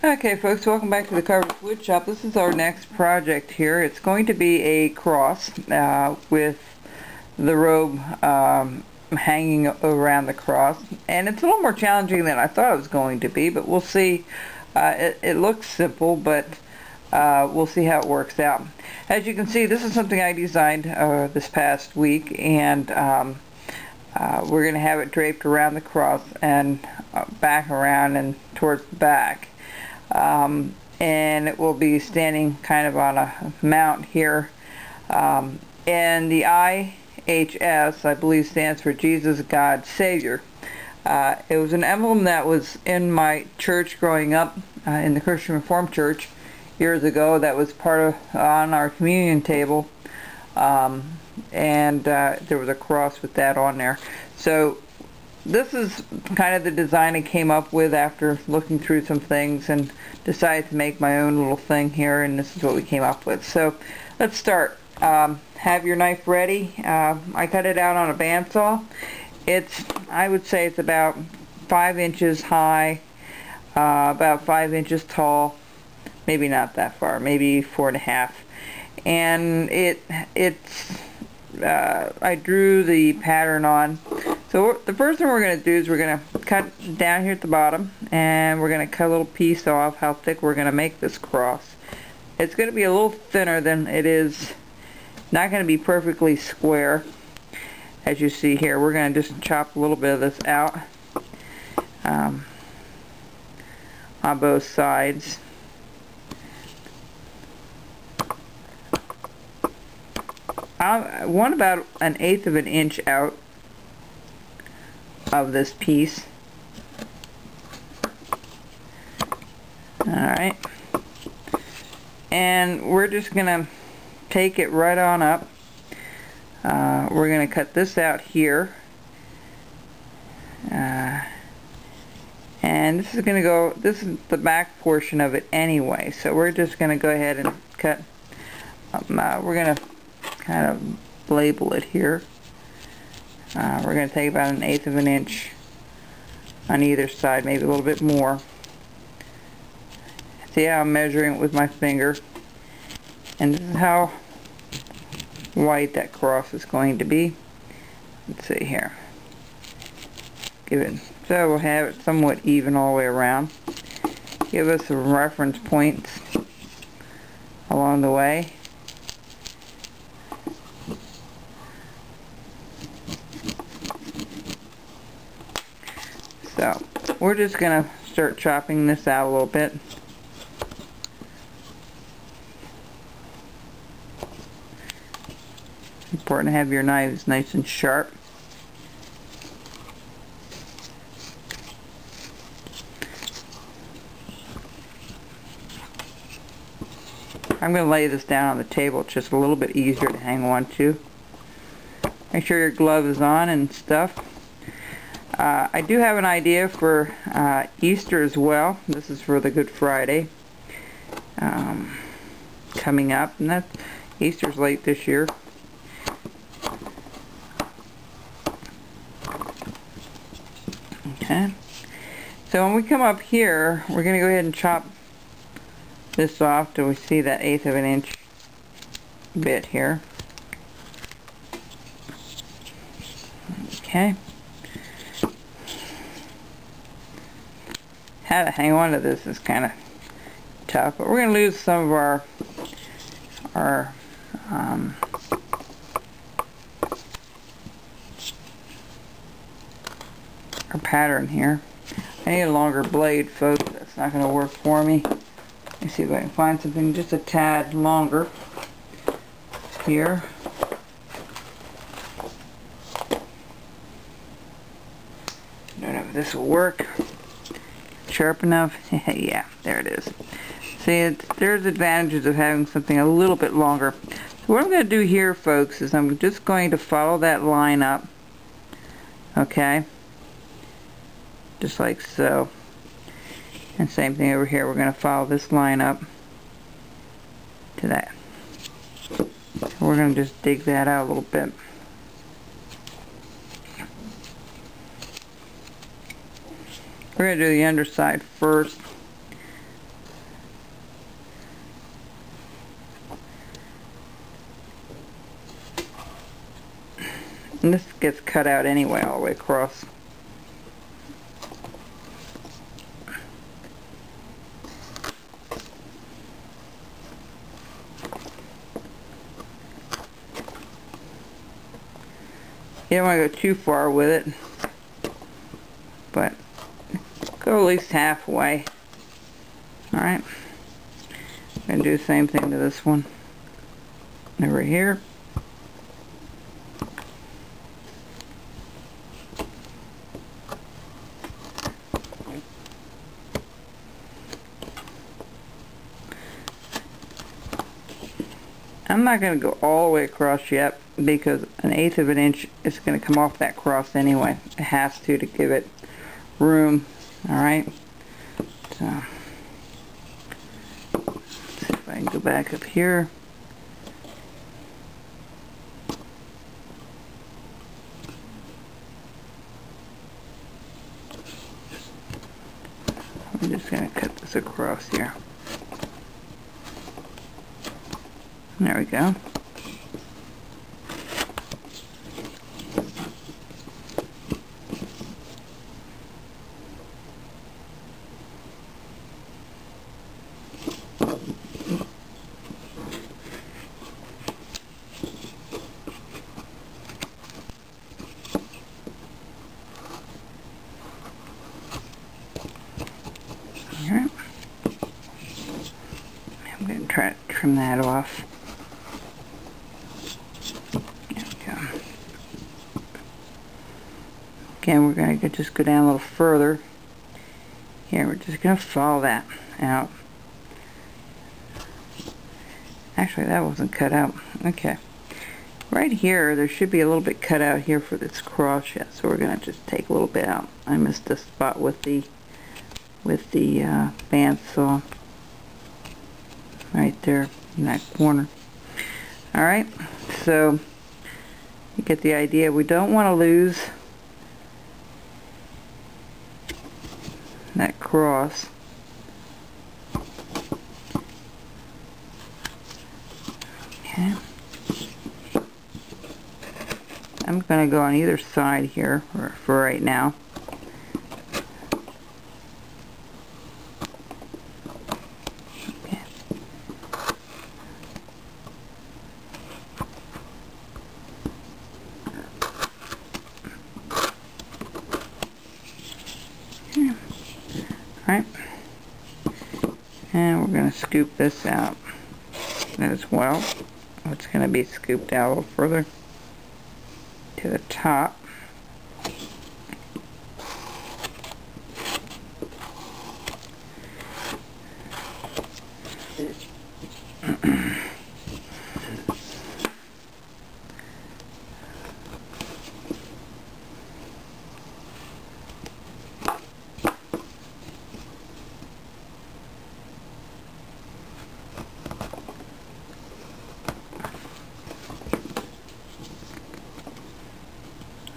Okay folks, welcome back to the Carver's Wood Shop. This is our next project here. It's going to be a cross with the robe hanging around the cross, and it's a little more challenging than I thought it was going to be, but we'll see. It looks simple, but we'll see how it works out. As you can see, this is something I designed this past week, and we're going to have it draped around the cross and back around and towards the back. And it will be standing kind of on a mount here, and the IHS, I believe, stands for Jesus, God, Savior. It was an emblem that was in my church growing up, in the Christian Reformed Church years ago. That was part of on our communion table, and there was a cross with that on there. So this is kind of the design I came up with after looking through some things and decided to make my own little thing here, and this is what we came up with. So let's start. Have your knife ready. I cut it out on a bandsaw. I would say it's about 5 inches high, about 5 inches tall, maybe not that far, maybe 4.5. And I drew the pattern on. So the first thing we're going to do is we're going to cut down here at the bottom, and we're going to cut a little piece off how thick we're going to make this cross. It's going to be a little thinner than it is, not going to be perfectly square. As you see here, we're going to just chop a little bit of this out on both sides. I want about 1/8 of an inch out of this piece. Alright, and we're just gonna take it right on up. We're gonna cut this out here, and this is gonna go, this is the back portion of it anyway, so we're just gonna go ahead and cut. We're gonna kind of label it here. We're going to take about 1/8 of an inch on either side, maybe a little bit more. See how I'm measuring it with my finger, and this is how wide that cross is going to be. Let's see here. Give it, so we'll have it somewhat even all the way around. Give us some reference points along the way. So we're just going to start chopping this out a little bit. Important to have your knives nice and sharp. I'm going to lay this down on the table. It's just a little bit easier to hang on to. Make sure your glove is on and stuff. I do have an idea for Easter as well. This is for the Good Friday coming up, and Easter's late this year. Okay, so when we come up here, we're going to go ahead and chop this off till we see that 1/8 of an inch bit here. Okay. How to hang on to this is kind of tough, but we're going to lose some of our pattern here. I need a longer blade, folks. That's not going to work for me. Let me see if I can find something just a tad longer here. I don't know if this will work. Sharp enough? Yeah, there it is. See, there's advantages of having something a little bit longer. So what I'm going to do here, folks, is I'm just going to follow that line up. Okay? Just like so. And same thing over here. We're going to follow this line up to that. So we're going to just dig that out a little bit. We're going to do the underside first. And this gets cut out anyway all the way across. You don't want to go too far with it, but go at least halfway. Alright, I'm going to do the same thing to this one. Over here. I'm not going to go all the way across yet because 1/8 of an inch is going to come off that cross anyway. It has to give it room. Alright, so let's see if I can go back up here. I'm just going to cut this across here. There we go. Alright. I'm going to try to trim that off. Again, we're going to just go down a little further. Here, we're just going to follow that out. Actually, that wasn't cut out. Okay. Right here, there should be a little bit cut out here for this cross yet, so we're going to just take a little bit out. I missed this spot with the bandsaw. Right there in that corner. Alright, so you get the idea. We don't want to lose that cross. Okay. I'm going to go on either side here for right now. Okay. Alright, and we're going to scoop this out as well. It's going to be scooped out a little further to the top.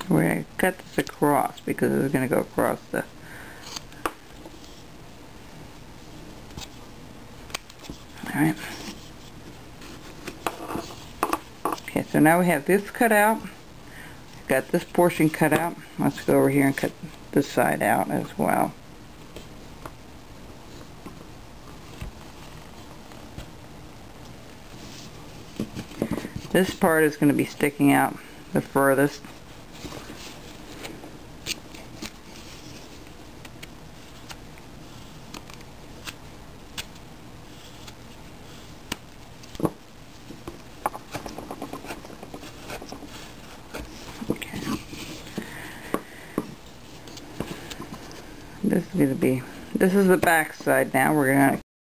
We're going to cut this across because it's going to go across the alright. Okay, so now we have this cut out. We've got this portion cut out. Let's go over here and cut this side out as well. This part is going to be sticking out the furthest. This is the back side now. We're going to